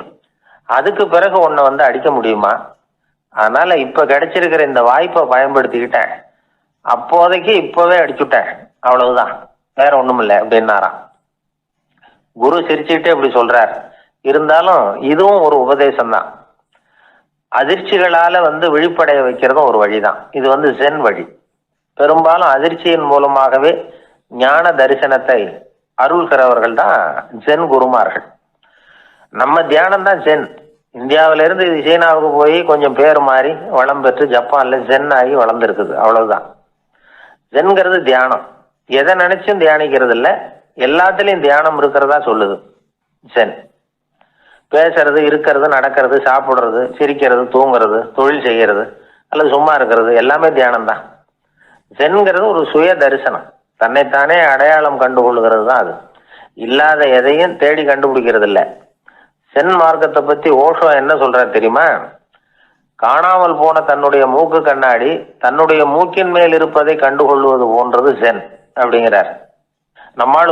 அதுக்கு பிறகு உன்னை வந்து அடிக்க முடியுமா, அதனால இப்ப கிடைச்சிருக்கிற இந்த வாய்ப்பை பயன்படுத்திக்கிட்டேன், அப்போதைக்கு இப்பவே அடிச்சுட்டேன், அவ்வளவுதான், வேற ஒண்ணும் இல்லை அப்படின்னாராம். குரு சிரிச்சுக்கிட்டே இப்படி சொல்றார், இருந்தாலும் இதுவும் ஒரு உபதேசம்தான். அதிர்ச்சிகளால விழிப்படைய வைக்கிறதும் ஒரு வழிதான். இது ஜென் வழி. பெரும்பாலும் அதிர்ச்சியின் மூலமாகவே ஞான தரிசனத்தை அருள்கிறவர்கள் தான் ஜென் குருமார்கள். நம்ம தியானம் தான் ஜென். இந்தியாவிலிருந்து இது சீனாவுக்கு போய் கொஞ்சம் பேர் மாறி வளம் பெற்று ஜப்பான்ல ஜென் ஆகி வளர்ந்துருக்குது, அவ்வளவுதான். ஜென்கிறது தியானம். எதை நினைச்சும் தியானிக்கிறது இல்லை, எல்லாத்துலயும் தியானம் இருக்கிறதா சொல்லுது ஜென். பேசுறது, இருக்கிறது, நடக்கிறது, சாப்பிடுறது, சிரிக்கிறது, தூங்குறது, தொழில் செய்யறது அல்லது சும்மா இருக்கிறது எல்லாமே தியானம் தான். ஜென்கிறது ஒரு சுய தரிசனம், தன்னைத்தானே அடையாளம் கண்டுகொள்கிறது தான் அது. இல்லாத எதையும் தேடி கண்டுபிடிக்கிறது இல்லை. சென் மார்க்கத்தை பத்தி ஓஷோ என்ன சொல்றாரு தெரியுமா? காணாமல் போன தன்னுடைய மூக்கு கண்ணாடி தன்னுடைய மூக்கின் மேல் இருப்பதை கண்டுகொள்வது போன்றது சென் அப்படிங்கிறார். நம்மால்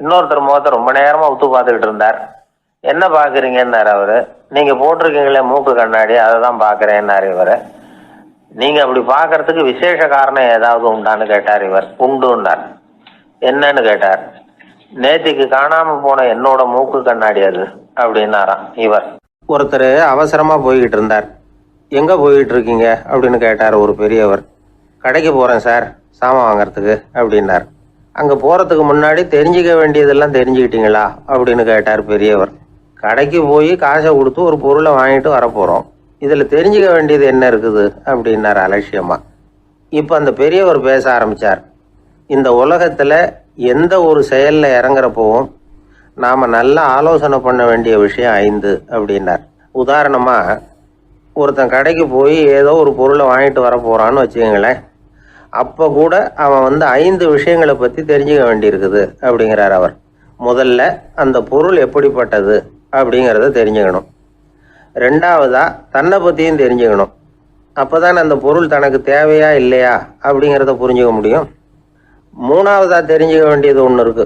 இன்னொருத்தர் முகத்தை ரொம்ப நேரமா உத்து பார்த்துக்கிட்டு இருந்தார். என்ன பாக்குறீங்கன்னாரு அவரு. நீங்க போட்டிருக்கீங்களே மூக்கு கண்ணாடி, அதை தான் பாக்குறேன்னாரு இவரு. நீங்க அப்படி பாக்குறதுக்கு விசேஷ காரணம் ஏதாவது உண்டான்னு கேட்டார் இவர். உண்டுன்னார். என்னன்னு கேட்டார். நேத்திக்கு காணாம போன என்னோட மூக்கு கண்ணாடி அது அப்படின்னாராம் இவர். ஒருத்தர் அவசரமா போய்கிட்டு இருந்தார். எங்க போய்கிட்டு இருக்கீங்க அப்படின்னு கேட்டார் ஒரு பெரியவர். கடைக்கு போறேன் சார், சாமான் வாங்கறதுக்கு அப்படின்னார். அங்க போறதுக்கு முன்னாடி தெரிஞ்சுக்க வேண்டியதெல்லாம் தெரிஞ்சுக்கிட்டீங்களா அப்படின்னு கேட்டார் பெரியவர். கடைக்கு போய் காசை கொடுத்து ஒரு பொருளை வாங்கிட்டு வரப்போறோம், இதுல தெரிஞ்சுக்க வேண்டியது என்ன இருக்குது அப்படின்னார் அலட்சியமா. இப்ப அந்த பெரியவர் பேச ஆரம்பிச்சார். இந்த உலகத்துல எந்த ஒரு செயல்ல இறங்குறப்பவும் நாம நல்லா ஆலோசனை பண்ண வேண்டிய விஷயம் 5 அப்படின்னார். உதாரணமா, ஒருத்தன் கடைக்கு போய் ஏதோ ஒரு பொருளை வாங்கிட்டு வர போறான்னு வச்சுக்கோங்களேன். அப்ப கூட அவன் 5 விஷயங்களை பத்தி தெரிஞ்சுக்க வேண்டியிருக்குது அப்படிங்கிறார் அவர். முதல்ல அந்த பொருள் எப்படிப்பட்டது அப்படிங்கிறத தெரிஞ்சுக்கணும். 2வதா தன்னை பத்தியும் தெரிஞ்சுக்கணும். அப்பதான் அந்த பொருள் தனக்கு தேவையா இல்லையா அப்படிங்கிறத புரிஞ்சுக்க முடியும். 3வதா தெரிஞ்சுக்க வேண்டியது ஒன்று இருக்கு.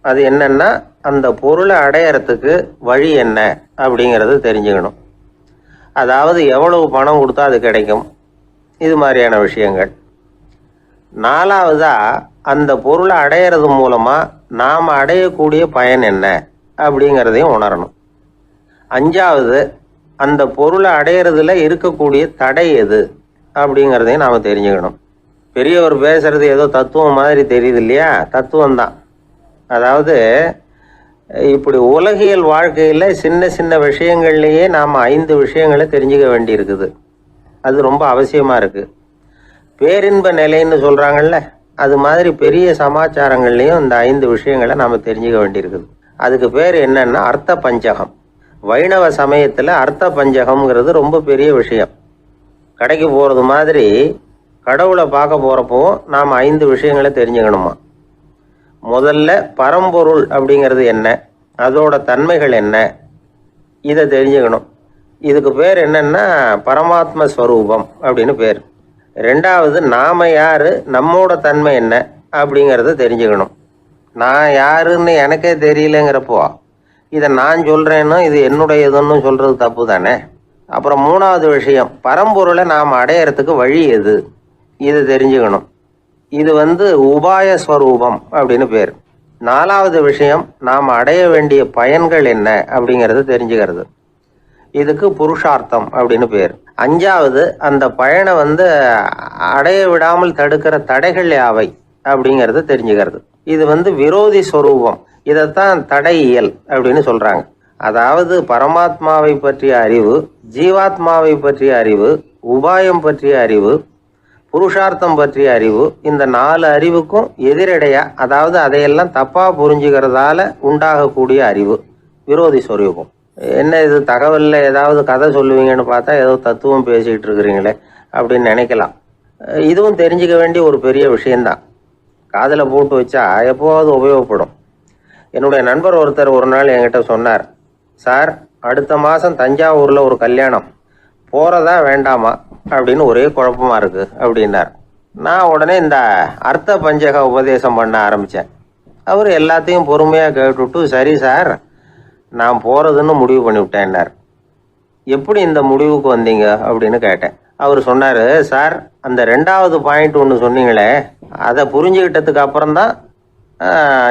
அது என்னன்னா, அந்த பொருளை அடையறதுக்கு வழி என்ன அப்படிங்கிறது தெரிஞ்சுக்கணும். அதாவது எவ்வளவு பணம் கொடுத்தா அது கிடைக்கும், இது மாதிரியான விஷயங்கள். 4வதா அந்த பொருளை அடையிறது மூலமா நாம அடையக்கூடிய பயன் என்ன அப்படிங்கிறதையும் உணரணும். 5வது அந்த பொருளை அடையிறதுல இருக்கக்கூடிய தடை எது அப்படிங்கிறதையும் நாம தெரிஞ்சுக்கணும். பெரியவர் பேசுறது ஏதோ தத்துவம் மாதிரி தெரியுது இல்லையா? தத்துவம் தான். அதாவது இப்படி உலகியல் வாழ்க்கையில சின்ன சின்ன விஷயங்கள்லயே நாம 5 விஷயங்களை தெரிஞ்சுக்க வேண்டி இருக்குது. அது ரொம்ப அவசியமா இருக்கு. பேரின்ப நிலைன்னு சொல்றாங்கல்ல, அது மாதிரி பெரிய சமாச்சாரங்கள்லயும் இந்த 5 விஷயங்களை நாம தெரிஞ்சுக்க வேண்டியிருக்குது. அதுக்கு பேர் என்னன்னா அர்த்த பஞ்சகம். வைணவ சமயத்துல அர்த்த பஞ்சகம்ங்கிறது ரொம்ப பெரிய விஷயம். கடைக்கு போறது மாதிரி கடவுளை பார்க்க போறப்போ நாம 5 விஷயங்களை தெரிஞ்சுக்கணுமா. முதல்ல பரம்பொருள் அப்படிங்கிறது என்ன, அதோட தன்மைகள் என்ன, இதை தெரிஞ்சுக்கணும். இதுக்கு பேர் என்னன்னா பரமாத்ம ஸ்வரூபம் அப்படின்னு பேர். 2வது நாம யாரு, நம்மோட தன்மை என்ன அப்படிங்கிறத தெரிஞ்சுக்கணும். நான் யாருன்னு எனக்கே தெரியலங்கிறப்போ இதை நான் சொல்றேன்னு இது என்னுடையதுன்னு சொல்றது தப்பு தானே. அப்புறம் 3வது விஷயம், பரம்பொருளை நாம் அடையறதுக்கு வழி எது, இது தெரிஞ்சுக்கணும். இது உபாய ஸ்வரூபம் அப்படின்னு பேர். 4வது விஷயம், நாம் அடைய வேண்டிய பயன்கள் என்ன அப்படிங்கிறது தெரிஞ்சுக்கிறது. இதுக்கு புருஷார்த்தம் அப்படின்னு பேர். 5வது அந்த பயனை அடைய விடாமல் தடுக்கிற தடைகள் யாவை அப்படிங்கிறது தெரிஞ்சுக்கிறது. இது விரோதி ஸ்வரூபம். இதைத்தான் தடையியல் அப்படின்னு சொல்றாங்க. அதாவது பரமாத்மாவை பற்றிய அறிவு, ஜீவாத்மாவை பற்றிய அறிவு, உபாயம் பற்றிய அறிவு, புருஷார்த்தம் பற்றிய அறிவு, இந்த 4 அறிவுக்கும் எதிரடையா, அதாவது அதையெல்லாம் தப்பா புரிஞ்சுக்கிறதால உண்டாகக்கூடிய அறிவு விரோதி ஸ்வரூபம். என்ன இது தகவல்ல ஏதாவது கதை சொல்லுவீங்கன்னு பார்த்தா ஏதோ தத்துவம் பேசிக்கிட்டு இருக்கிறீங்களே அப்படின்னு நினைக்கலாம். இதுவும் தெரிஞ்சுக்க வேண்டிய ஒரு பெரிய விஷயம்தான். காதில் போட்டு வச்சா எப்போவாவது உபயோகப்படும். என்னுடைய நண்பர் ஒருத்தர் ஒரு நாள் என்கிட்ட சொன்னார், சார் அடுத்த மாதம் தஞ்சாவூரில் ஒரு கல்யாணம், போகிறதா வேண்டாமா அப்படின்னு ஒரே குழப்பமா இருக்கு அப்படின்னார். நான் உடனே இந்த அர்த்த பஞ்சக உபதேசம் பண்ண ஆரம்பித்தேன். அவர் எல்லாத்தையும் பொறுமையாக கேட்டுவிட்டு, சரி சார் நான் போகிறதுன்னு முடிவு பண்ணிவிட்டேன்னார். எப்படி இந்த முடிவுக்கு வந்தீங்க அப்படின்னு கேட்டேன். அவர் சொன்னார், சார் அந்த 2வது பாயிண்ட் ஒன்று சொன்னீங்களே, அதை புரிஞ்சுக்கிட்டதுக்கு அப்புறம்தான்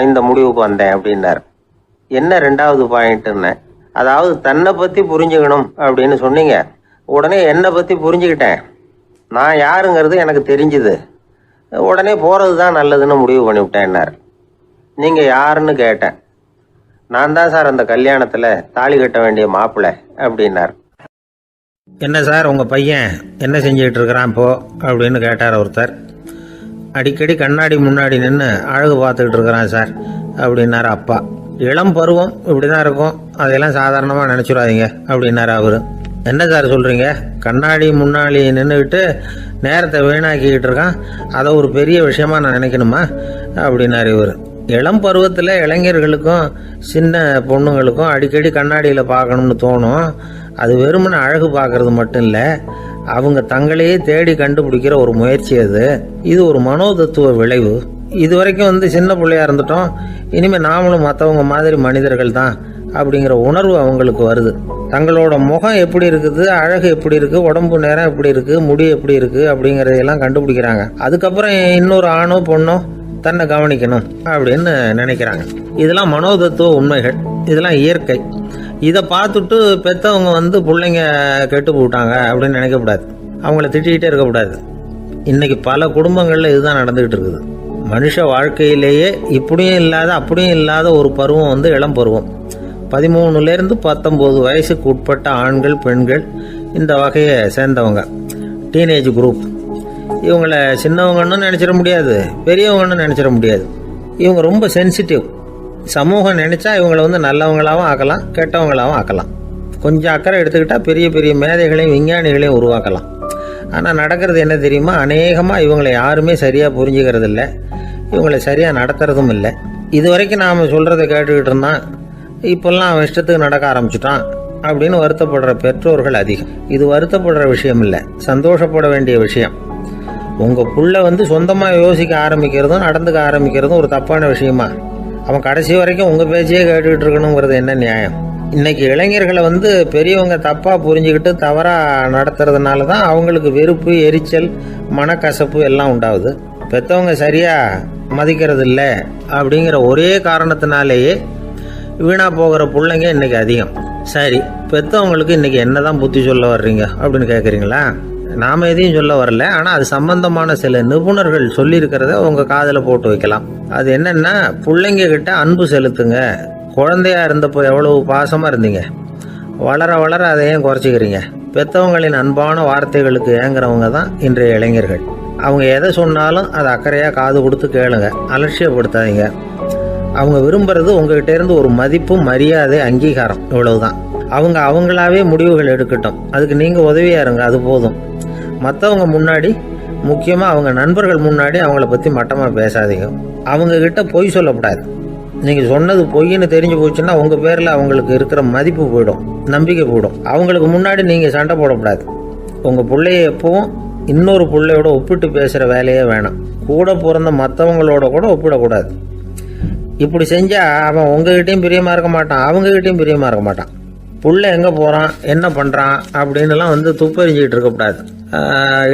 இந்த முடிவுக்கு வந்தேன் அப்படின்னார். என்ன 2வது பாயிண்ட்டுன்னு? அதாவது தன்னை பற்றி புரிஞ்சுக்கணும் அப்படின்னு சொன்னீங்க. உடனே என்னை பற்றி புரிஞ்சுக்கிட்டேன். நான் யாருங்கிறது எனக்கு தெரிஞ்சுது. உடனே போகிறது தான் நல்லதுன்னு முடிவு பண்ணிவிட்டேன்னார். நீங்கள் யாருன்னு கேட்டேன். நான் தான் சார் அந்த கல்யாணத்தில் தாலி கட்ட வேண்டிய மாப்பிள்ளை அப்படின்னார். என்ன சார் உங்கள் பையன் என்ன செஞ்சுக்கிட்டு இருக்கிறான் இப்போ அப்படின்னு கேட்டார் ஒருத்தர். அடிக்கடி கண்ணாடி முன்னாடி நின்று அழகு பார்த்துக்கிட்டு இருக்கிறான் சார் அப்படின்னாரு அப்பா. இளம் பருவம் இப்படி தான் இருக்கும், அதையெல்லாம் சாதாரணமாக நினச்சிடாதீங்க அப்படின்னாரு அவர். என்ன சார் சொல்கிறீங்க, கண்ணாடி முன்னாடி நின்றுக்கிட்டு நேரத்தை வீணாக்கிக்கிட்டு இருக்கான், அதை ஒரு பெரிய விஷயமா நான் நினைக்கணுமா அப்படின்னாரு இவர். இளம் பருவத்தில் இளைஞர்களுக்கும் சின்ன பொண்ணுங்களுக்கும் அடிக்கடி கண்ணாடியில் பார்க்கணும்னு தோணும். அது வெறுமனே அழகு பார்க்கறது மட்டும் இல்லை, அவங்க தங்களையே தேடி கண்டுபிடிக்கிற ஒரு முயற்சி அது. இது ஒரு மனோதத்துவ விளைவு. இது வரைக்கும் சின்ன பிள்ளையா இருந்துட்டோம், இனிமேல் நாமளும் மற்றவங்க மாதிரி மனிதர்கள் தான் அப்படிங்கிற உணர்வு அவங்களுக்கு வருது. தங்களோட முகம் எப்படி இருக்குது, அழகு எப்படி இருக்குது, உடம்பு நேரம் எப்படி இருக்குது, முடி எப்படி இருக்குது அப்படிங்கிறதையெல்லாம் கண்டுபிடிக்கிறாங்க. அதுக்கப்புறம் இன்னொரு ஆணோ பொண்ணோ தன்னை கவனிக்கணும் அப்படின்னு நினைக்கிறாங்க. இதெல்லாம் மனோதத்துவ உண்மைகள், இதெல்லாம் இயற்கை. இதை பார்த்துட்டு பெற்றவங்க பிள்ளைங்க கெட்டு போட்டாங்க அப்படின்னு நினைக்கக்கூடாது, அவங்கள திட்டிகிட்டே இருக்கக்கூடாது. இன்னைக்கு பல குடும்பங்களில் இதுதான் நடந்துகிட்டு இருக்குது. மனுஷ வாழ்க்கையிலேயே இப்படியும் இல்லாத அப்படியும் இல்லாத ஒரு பருவம் இளம் பருவம். 13லேருந்து 19 வயசுக்கு உட்பட்ட ஆண்கள் பெண்கள் இந்த வகையை சேர்ந்தவங்க, டீனேஜ் குரூப். இவங்களை சின்னவங்கன்னு நினச்சிட முடியாது, பெரியவங்கன்னு நினச்சிட முடியாது. இவங்க ரொம்ப சென்சிட்டிவ். சமூகம் நினச்சா இவங்களை நல்லவங்களாகவும் ஆக்கலாம், கெட்டவங்களாகவும் ஆக்கலாம். கொஞ்சம் அக்கறை எடுத்துக்கிட்டால் பெரிய பெரிய மேதைகளையும் விஞ்ஞானிகளையும் உருவாக்கலாம். ஆனால் நடக்கிறது என்ன தெரியுமா, அநேகமாக இவங்களை யாருமே சரியாக புரிஞ்சுக்கிறது இல்லை, இவங்களை சரியாக நடத்துறதும் இல்லை. இது வரைக்கும் நாம் சொல்கிறத கேட்டுக்கிட்டு இருந்தான், இப்போல்லாம் அவன் இஷ்டத்துக்கு நடக்க ஆரம்பிச்சுட்டான் அப்படின்னு வருத்தப்படுற பெற்றோர்கள் அதிகம். இது வருத்தப்படுற விஷயம் இல்லை, சந்தோஷப்பட வேண்டிய விஷயம். உங்கள் புள்ள சொந்தமாக யோசிக்க ஆரம்பிக்கிறதும் நடந்துக்க ஆரம்பிக்கிறதும் ஒரு தப்பான விஷயமா? அவன் கடைசி வரைக்கும் உங்கள் பேச்சையே கேட்டுக்கிட்டு இருக்கணுங்கிறது என்ன நியாயம்? இன்னைக்கு இளைஞர்களை பெரியவங்க தப்பாக புரிஞ்சுக்கிட்டு தவறாக நடத்துறதுனால தான் அவங்களுக்கு வெறுப்பு, எரிச்சல், மனக்கசப்பு எல்லாம் உண்டாகுது. பெற்றவங்க சரியாக மதிக்கிறது இல்லை அப்படிங்கிற ஒரே காரணத்தினாலேயே வீணா போகிற பிள்ளைங்க இன்னைக்கு அதிகம். சரி, பெற்றவங்களுக்கு இன்னைக்கு என்னதான் புத்தி சொல்ல வர்றீங்க அப்படின்னு கேட்குறீங்களா? நாம் எதையும் சொல்ல வரல, ஆனால் அது சம்பந்தமான சில நிபுணர்கள் சொல்லியிருக்கிறத உங்கள் காதில் போட்டு வைக்கலாம். அது என்னன்னா, பிள்ளைங்க கிட்ட அன்பு செலுத்துங்க. குழந்தையா இருந்தப்போ எவ்வளவு பாசமாக இருந்தீங்க, வளர வளர அதை ஏன் குறைச்சிக்கிறீங்க? பெற்றவங்களின் அன்பான வார்த்தைகளுக்கு ஏங்குறவங்க தான் இன்றைய இளைஞர்கள். அவங்க எதை சொன்னாலும் அதை அக்கறையாக காது கொடுத்து கேளுங்க, அலட்சியப்படுத்தாதீங்க. அவங்க விரும்புறது உங்ககிட்ட இருந்து ஒரு மதிப்பு, மரியாதை, அங்கீகாரம், இவ்வளவுதான். அவங்க அவங்களாவே முடிவுகள் எடுக்கட்டும், அதுக்கு நீங்கள் உதவியா இருங்க, அது போதும். மற்றவங்க முன்னாடி, முக்கியமாக அவங்க நண்பர்கள் முன்னாடி அவங்கள பற்றி மட்டமாக பேசாதீங்க. அவங்கக்கிட்ட பொய் சொல்லக்கூடாது. நீங்கள் சொன்னது பொய்ன்னு தெரிஞ்சு போச்சுன்னா உங்கள் பேரில் அவங்களுக்கு இருக்கிற மதிப்பு போயிடும், நம்பிக்கை போயிடும். அவங்களுக்கு முன்னாடி நீங்கள் சண்டை போடக்கூடாது. உங்கள் பிள்ளைய எப்பவும் இன்னொரு பிள்ளையோட ஒப்பிட்டு பேசுகிற வேலையே வேணாம். கூட பிறந்த மற்றவங்களோட கூட ஒப்பிடக்கூடாது. இப்படி செஞ்சால் அவன் உங்ககிட்டையும் பிரியமாக இருக்க மாட்டான், அவங்ககிட்டையும் பிரியமாக இருக்க மாட்டான். புள்ள எங்கே போகிறான், என்ன பண்ணுறான் அப்படின்னுலாம் துப்பறிஞ்சிக்கிட்டு இருக்கக்கூடாது.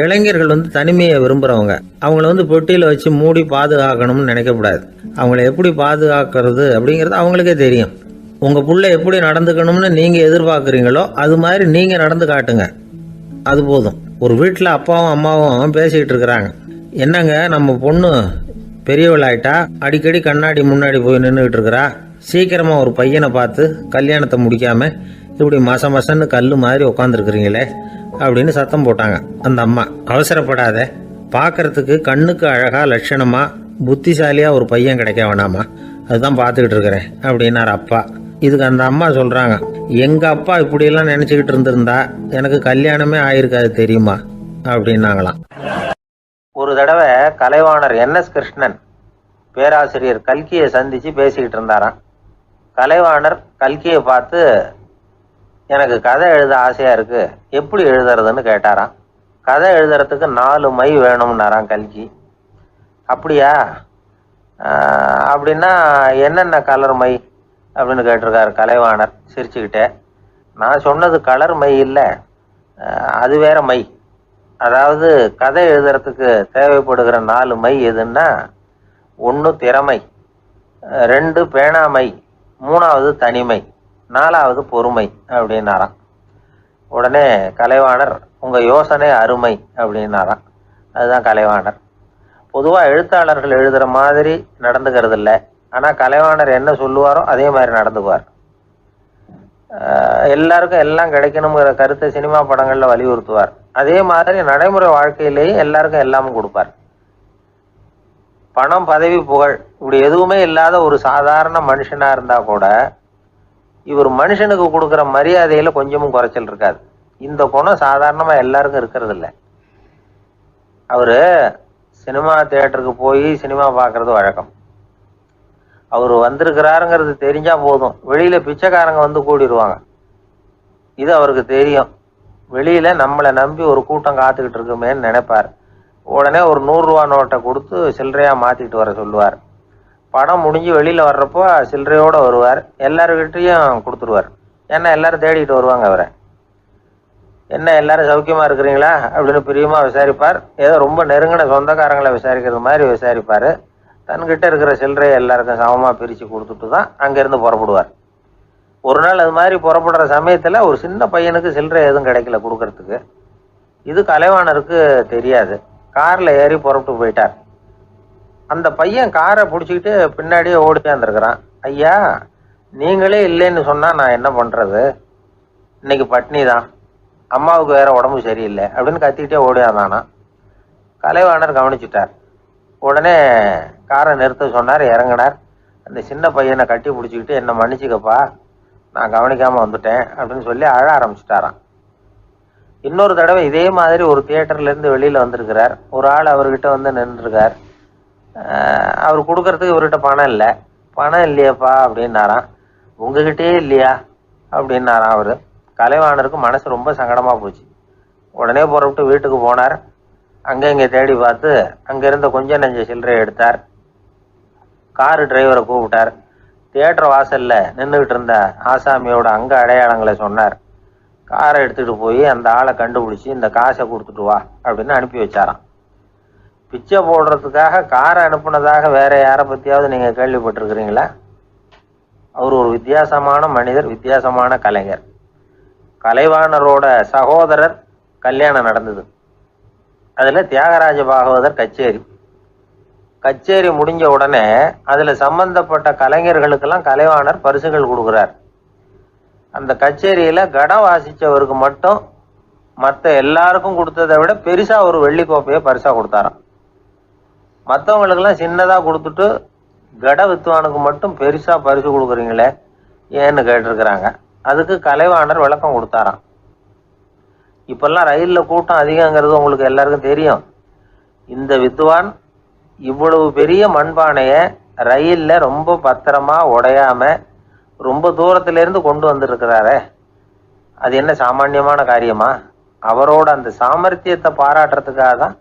இளைஞர்கள் தனிமையை விரும்புகிறவங்க. அவங்கள பெட்டியில் வச்சு மூடி பாதுகாக்கணும்னு நினைக்கக்கூடாது. அவங்கள எப்படி பாதுகாக்கிறது அப்படிங்கிறது அவங்களுக்கே தெரியும். உங்கள் புள்ள எப்படி நடந்துக்கணும்னு நீங்கள் எதிர்பார்க்குறீங்களோ அது மாதிரி நீங்கள் நடந்து காட்டுங்க, அது போதும். ஒரு வீட்டில் அப்பாவும் அம்மாவும் பேசிக்கிட்டு இருக்கிறாங்க. என்னங்க, நம்ம பொண்ணு பெரியவளாயிட்டா, அடிக்கடி கண்ணாடி முன்னாடி போய் நின்றுக்கிட்டு இருக்கிறா, சீக்கிரமாக ஒரு பையனை பார்த்து கல்யாணத்தை முடிக்காமல் இப்படி மசன்னு கல் மாதிரி உட்காந்துருக்குறீங்களே அப்படின்னு சத்தம் போட்டாங்க அந்த அம்மா. அவசரப்படாத, பார்க்கறதுக்கு கண்ணுக்கு அழகாக லட்சணமாக புத்திசாலியாக ஒரு பையன் கிடைக்க வேணாமா, அதுதான் பார்த்துக்கிட்டு இருக்கிறேன் அப்படின்னார் அப்பா. இதுக்கு அந்த அம்மா சொல்கிறாங்க, எங்கள் அப்பா இப்படியெல்லாம் நினச்சிக்கிட்டு இருந்திருந்தா எனக்கு கல்யாணமே ஆயிருக்காது தெரியுமா அப்படின்னாங்களாம். ஒரு தடவை கலைவாணர் NS கிருஷ்ணன் பேராசிரியர் கல்கியை சந்திச்சு பேசிக்கிட்டு இருந்தாராம். கலைவாணர் கல்கியை பார்த்து, எனக்கு கதை எழுத ஆசையா இருக்கு, எப்படி எழுதுறதுன்னு கேட்டாராம். கதை எழுதுறதுக்கு 4 மை வேணும்னாராம் கல்கி. அப்படியா, அப்படின்னா என்னென்ன கலர் மை அப்படின்னு கேட்டிருக்காரு கலைவாணர் சிரிச்சுக்கிட்டே. நான் சொன்னது கலர் மை இல்லை, அது வேற மை. அதாவது கதை எழுதுறதுக்கு தேவைப்படுகிற 4 மை எதுன்னா, 1 திறமை, 2 பேணாமை, 3வது தனிமை, 4வது பொறுமை அப்படின்னாராம். உடனே கலைவாணர் உங்க யோசனை அருமை அப்படின்னாராம். அதுதான் கலைவாணர். பொதுவாக எழுத்தாளர்கள் எழுதுகிற மாதிரி நடந்துக்கிறது இல்லை. ஆனால் கலைவாணர் என்ன சொல்லுவாரோ அதே மாதிரி நடந்துக்குவார். எல்லாருக்கும் எல்லாம் கிடைக்கணுங்கிற கருத்தை சினிமா படங்களில் வலியுறுத்துவார். அதே மாதிரி நடைமுறை வாழ்க்கையிலேயே எல்லாருக்கும் எல்லாமும் கொடுப்பார். பணம், பதவி, புகழ் இப்படி எதுவுமே இல்லாத ஒரு சாதாரண மனுஷனாக இருந்தால் கூட இவர் மனுஷனுக்கு கொடுக்குற மரியாதையில் கொஞ்சமும் குறைச்சல் இருக்காது. இந்த குணம் சாதாரணமாக எல்லாருக்கும் இருக்கிறது இல்லை. அவர் சினிமா தியேட்டருக்கு போய் சினிமா பார்க்கறது வழக்கம். அவர் வந்திருக்கிறாருங்கிறது தெரிஞ்சா போதும், வெளியில பிச்சைக்காரங்க வந்து கூடிடுவாங்க. இது அவருக்கு தெரியும். வெளியில நம்மளை நம்பி ஒரு கூட்டம் காத்துக்கிட்டு இருக்குமேன்னு நினைப்பார். உடனே ஒரு 100 ரூபா நோட்டை கொடுத்து சில்லறையா மாத்திட்டு வர சொல்லுவார். படம் முடிஞ்சு வெளியில வர்றப்போ சில்லறையோட வருவார். எல்லாருக்கிட்டையும் கொடுத்துருவார். ஏன்னா எல்லாரும் தேடிட்டு வருவாங்க அவரை. என்ன எல்லாரும் சௌக்கியமா இருக்கிறீங்களா அப்படின்னு பிரியமா விசாரிப்பார். ஏதோ ரொம்ப நெருங்கின சொந்தக்காரங்களை விசாரிக்கிறது மாதிரி விசாரிப்பாரு. தன்கிட்ட இருக்கிற சில்லறையை எல்லாருக்கும் சமமா பிரிச்சு கொடுத்துட்டு தான் அங்கிருந்து புறப்படுவார். ஒரு நாள் அது மாதிரி புறப்படுற சமயத்துல ஒரு சின்ன பையனுக்கு சில்லறை எதுவும் கிடைக்கல கொடுக்கறதுக்கு. இது கலைவாணருக்கு தெரியாது. கார்ல ஏறி புறப்பட்டு போயிட்டார். அந்த பையன் காரை பிடிச்சிக்கிட்டு பின்னாடியே ஓடியாந்துருக்கிறான். ஐயா, நீங்களே இல்லைன்னு சொன்னா நான் என்ன பண்றது? இன்னைக்கு பட்னி தான், அம்மாவுக்கு வேற உடம்பு சரியில்லை அப்படின்னு கத்திக்கிட்டே ஓடியாந்தானா. கலைவாணர் கவனிச்சுட்டார். உடனே காரை நிறுத்த சொன்னார். இறங்கினார். அந்த சின்ன பையனை கட்டி பிடிச்சிக்கிட்டு என்ன மன்னிச்சுக்கப்பா, நான் கவனிக்காம வந்துட்டேன் அப்படின்னு சொல்லி அழ ஆரம்பிச்சுட்டாராம். இன்னொரு தடவை இதே மாதிரி ஒரு தியேட்டர்ல இருந்து வெளியில வந்திருக்கிறார். ஒரு ஆள் அவர்கிட்ட வந்து நின்றுருக்கார். அவர் கொடுக்கறதுக்கு இவர்கிட்ட பணம் இல்லை. பணம் இல்லையாப்பா அப்படின்னாராம். உங்ககிட்டயே இல்லையா அப்படின்னாராம் அவரு. கலைவாணருக்கு மனசு ரொம்ப சங்கடமா போச்சு. உடனே புறப்பட்டு வீட்டுக்கு போனார். அங்கே இங்கே தேடி பார்த்து அங்க இருந்த கொஞ்சம் நெஞ்ச சில்லறையை எடுத்தார். காரு டிரைவரை கூப்பிட்டார். தியேட்டர் வாசல்ல நின்றுகிட்டு இருந்த ஆசாமியோட அங்க அடையாளங்களை சொன்னார். காரை எடுத்துட்டு போய் அந்த ஆளை கண்டுபிடிச்சி இந்த காசை கொடுத்துட்டு வா அப்படின்னு அனுப்பி வச்சாராம். பிச்சை போடுறதுக்காக காரை அனுப்புனதாக வேற யாரை பத்தியாவது நீங்க கேள்விப்பட்டிருக்கிறீங்களா? அவர் ஒரு வித்தியாசமான மனிதர், வித்தியாசமான கலைஞர். கலைவாணரோட சகோதரர் கல்யாணம் நடந்தது. அதுல தியாகராஜ பாகவதர் கச்சேரி முடிஞ்ச உடனே அதுல சம்பந்தப்பட்ட கலைஞர்களுக்கெல்லாம் கலைவாணர் பரிசுகள் கொடுக்கிறார். அந்த கச்சேரியில கடம் வாசிச்சவருக்கு மட்டும் மற்ற எல்லாருக்கும் கொடுத்ததை விட பெருசா ஒரு வெள்ளி கோப்பையை பரிசா கொடுத்தாராம். மற்றவங்களுக்கெல்லாம் சின்னதா கொடுத்துட்டு கட வித்துவானுக்கு மட்டும் பெருசா பரிசு கொடுக்குறீங்களே ஏன்னு கேட்டிருக்கிறாங்க. அதுக்கு கலைவாணர் விளக்கம் கொடுத்தாராம். இப்பெல்லாம் ரயில்ல கூட்டம் அதிகங்கிறது உங்களுக்கு எல்லாருக்கும் தெரியும். இந்த வித்துவான் இவ்வளவு பெரிய மண்பானைய ரயில்ல ரொம்ப பத்திரமா உடையாம ரொம்ப தூரத்துல இருந்து கொண்டு வந்திருக்கிறாரே, அது என்ன சாமான்யமான காரியமா? அவரோட அந்த சாமர்த்தியத்தை பாராட்டுறதுக்காக தான்